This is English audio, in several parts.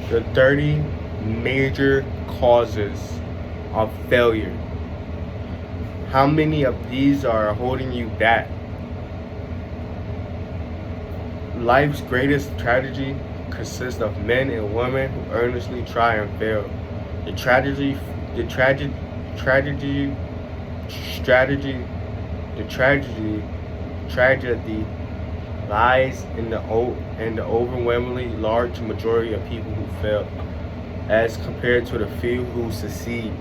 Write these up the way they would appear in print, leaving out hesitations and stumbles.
The 30 major causes of failure. How many of these are holding you back? Life's greatest tragedy consists of men and women who earnestly try and fail. The tragedy, the tragic, tragedy, strategy, the tragedy lies in the overwhelmingly large majority of people who fail, as compared to the few who succeed.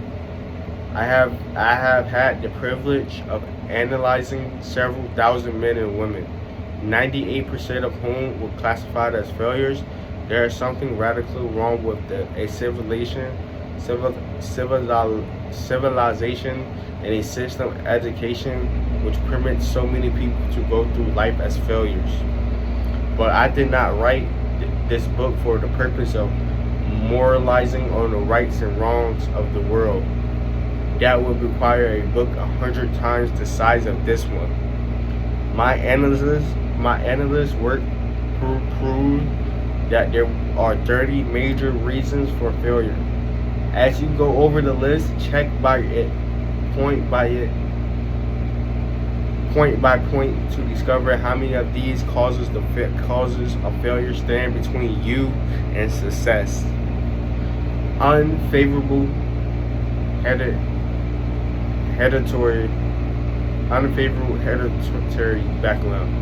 I have had the privilege of analyzing several thousand men and women, 98% of whom were classified as failures. There is something radically wrong with civilization and a system of education which permits so many people to go through life as failures. But I did not write this book for the purpose of moralizing on the rights and wrongs of the world. That would require a book 100 times the size of this one. My analyst work proved that there are 30 major reasons for failure. As you go over the list, check by point by point to discover how many of these causes of failure stand between you and success. Unfavorable hereditary background.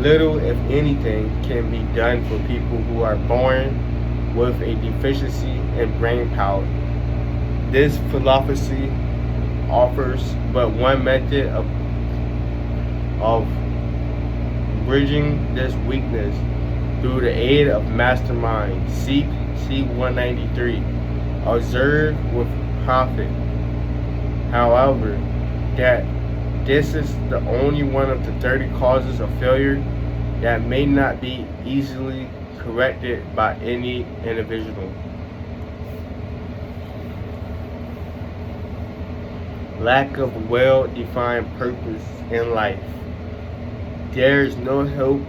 Little, if anything, can be done for people who are born with a deficiency in brain power. This philosophy offers but one method of bridging this weakness through the aid of mastermind. See C193. Observe with profit. However, that this is the only one of the 30 causes of failure that may not be easily corrected by any individual. Lack of well-defined purpose in life. There is no hope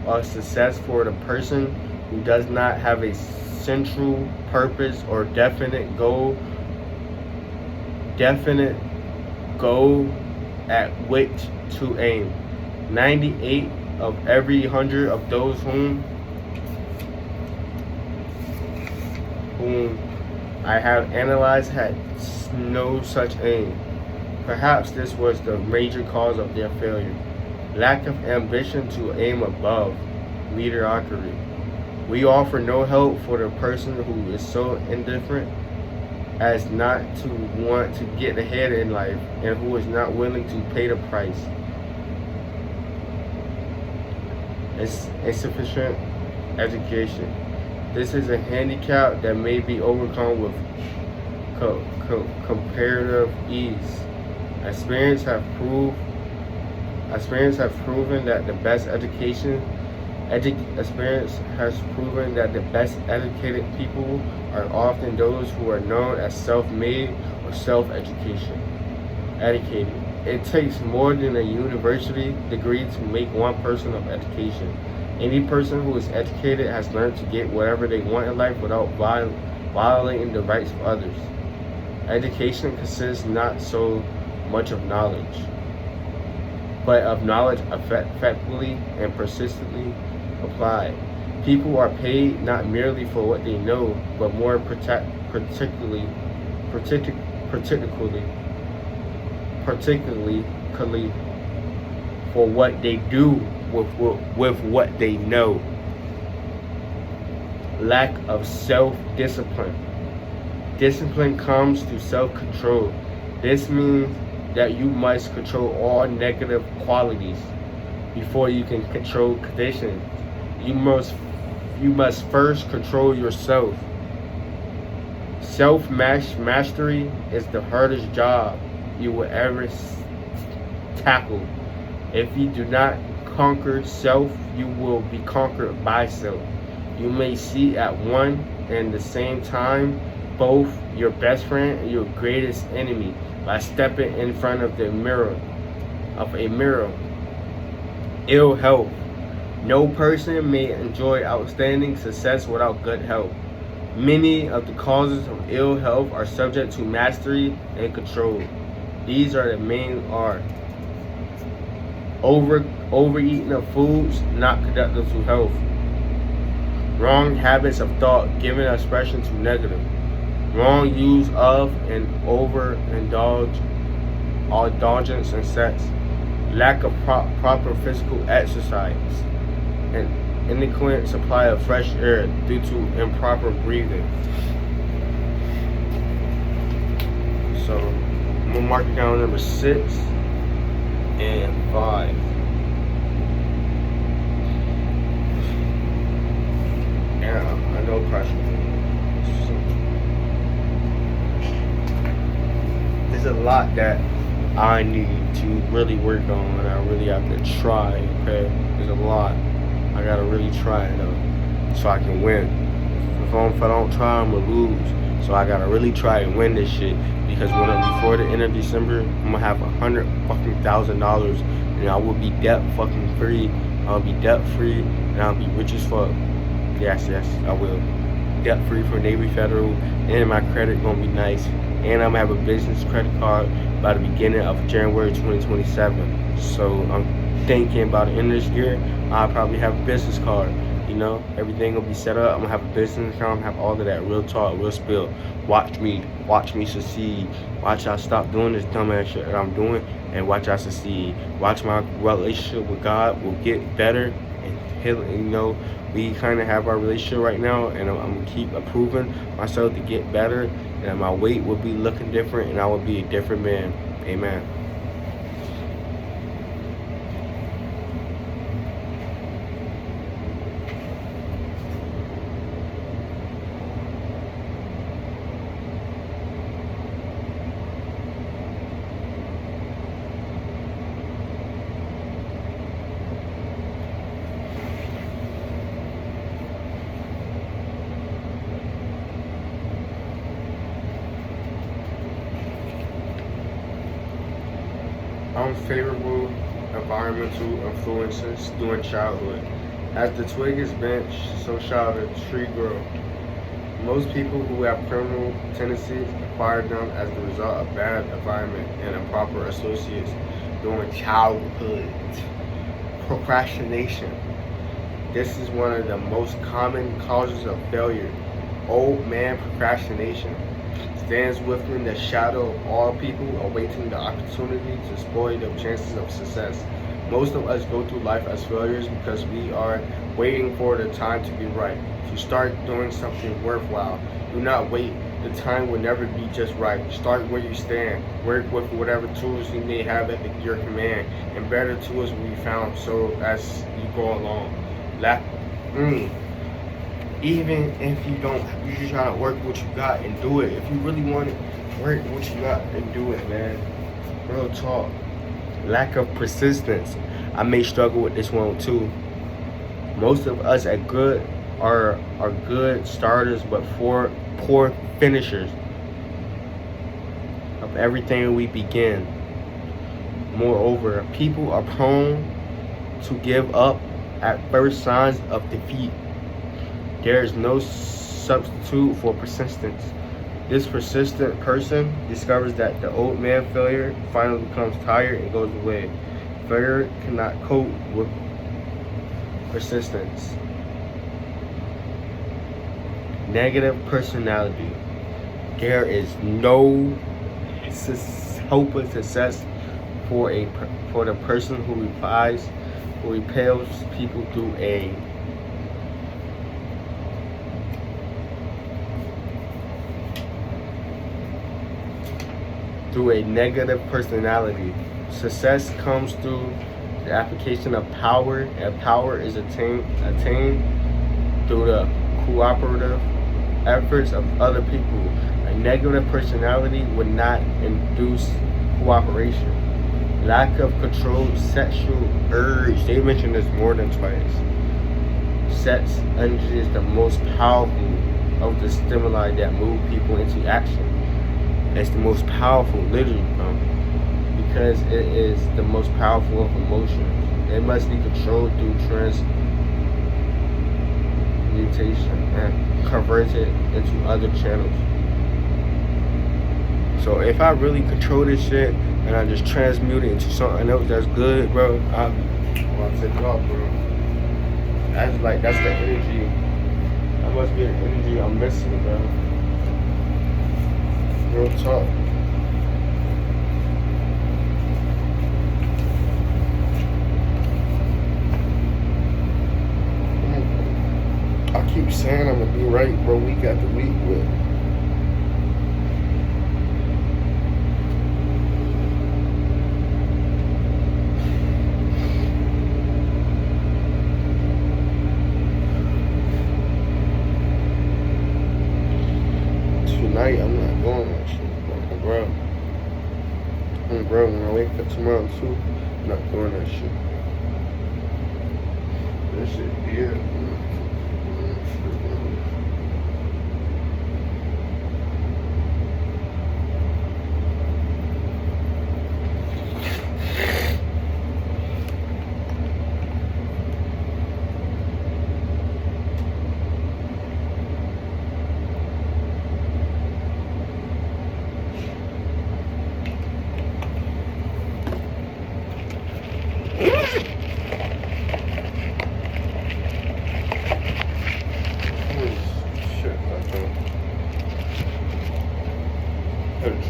of success for the person who does not have a central purpose or definite goal at which to aim. 98 of every 100 of those whom I have analyzed had no such aim. Perhaps this was the major cause of their failure. Lack of ambition to aim above mediocrity. We offer no help for the person who is so indifferent as not to want to get ahead in life and who is not willing to pay the price. It's insufficient education. This is a handicap that may be overcome with comparative ease. Experience have proven that the best educated people are often those who are known as self-made or self-educated. It takes more than a university degree to make one person of education. Any person who is educated has learned to get whatever they want in life without violating the rights of others. Education consists not so much of knowledge, but of knowledge effectively and persistently applied. People are paid not merely for what they know, but more particularly for what they do with what they know. Lack of self-discipline. Discipline comes through self-control. This means that you must control all negative qualities before you can control conditions. You must first control yourself. Self-mastery is the hardest job you will ever tackle. If you do not conquer self, you will be conquered by self. You may see at one and the same time both your best friend and your greatest enemy by stepping in front of a mirror. Ill health. No person may enjoy outstanding success without good health. Many of the causes of ill health are subject to mastery and control. These are the main overeating of foods not conducive to health. Wrong habits of thought giving expression to negative. Wrong use of and indulgence in sex. Lack of proper physical exercise. An inadequate supply of fresh air due to improper breathing. So I'm gonna mark it down number 6 and 5. Yeah, I know pressure. There's a lot that I need to really work on, and I really have to try. Okay, there's a lot. I gotta really try though, so I can win. If I don't try, I'm gonna lose. So I gotta really try and win this shit, because before the end of December, I'm gonna have $100,000, and I will be debt fucking free. I'll be debt free, and I'll be rich as fuck. Yes, I will. Debt free for Navy Federal, and my credit gonna be nice, and I'm gonna have a business credit card by the beginning of January 2027. So I'm thinking about the end of this year, I'll probably have a business card. You know, everything will be set up. I'm gonna have a business account, I'm gonna have all of that real talk, real spill. Watch me succeed. Watch I stop doing this dumbass shit that I'm doing, and watch I succeed. Watch my relationship with God will get better and heal. You know, we kind of have our relationship right now, and I'm gonna keep improving myself to get better, and my weight will be looking different, and I will be a different man. Amen. Unfavorable environmental influences during childhood. As the twig is bent, so shall the tree grow. Most people who have criminal tendencies acquire them as the result of bad environment and improper associates during childhood. Procrastination. This is one of the most common causes of failure. Old man procrastination stands within the shadow of all people awaiting the opportunity to spoil their chances of success. Most of us go through life as failures because we are waiting for the time to be right, to start doing something worthwhile. Do not wait. The time will never be just right. Start where you stand. Work with whatever tools you may have at your command, and better tools will be found so as you go along. Even if you don't, you just try to work what you got and do it. If you really want it, work what you got and do it, man. Real talk. Lack of persistence. I may struggle with this one too. Most of us are good starters, but poor finishers of everything we begin. Moreover, people are prone to give up at first signs of defeat. There is no substitute for persistence. This persistent person discovers that the old man failure finally becomes tired and goes away. Failure cannot cope with persistence. Negative personality. There is no hope of success for the person who repels people through a negative personality. Success comes through the application of power, and power is attained through the cooperative efforts of other people. A negative personality would not induce cooperation. Lack of controlled sexual urge. They mentioned this more than twice. Sex energy is the most powerful of the stimuli that move people into action. It's the most powerful, literally, because it is the most powerful of emotions. It must be controlled through meditation and convert it into other channels. So if I really control this shit and I just transmute it into something else that's good, bro, I'm gonna take it off, bro. That's the energy. That must be the energy I'm missing, bro. Real talk. I keep saying I'm gonna be right, bro, week after week, but tonight I'm not doing that shit, bro. Bro, when I wake up tomorrow too, I'm not doing that shit. That shit, yeah.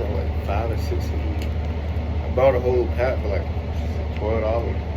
Like $5 or $6. I bought a whole pack for like $12.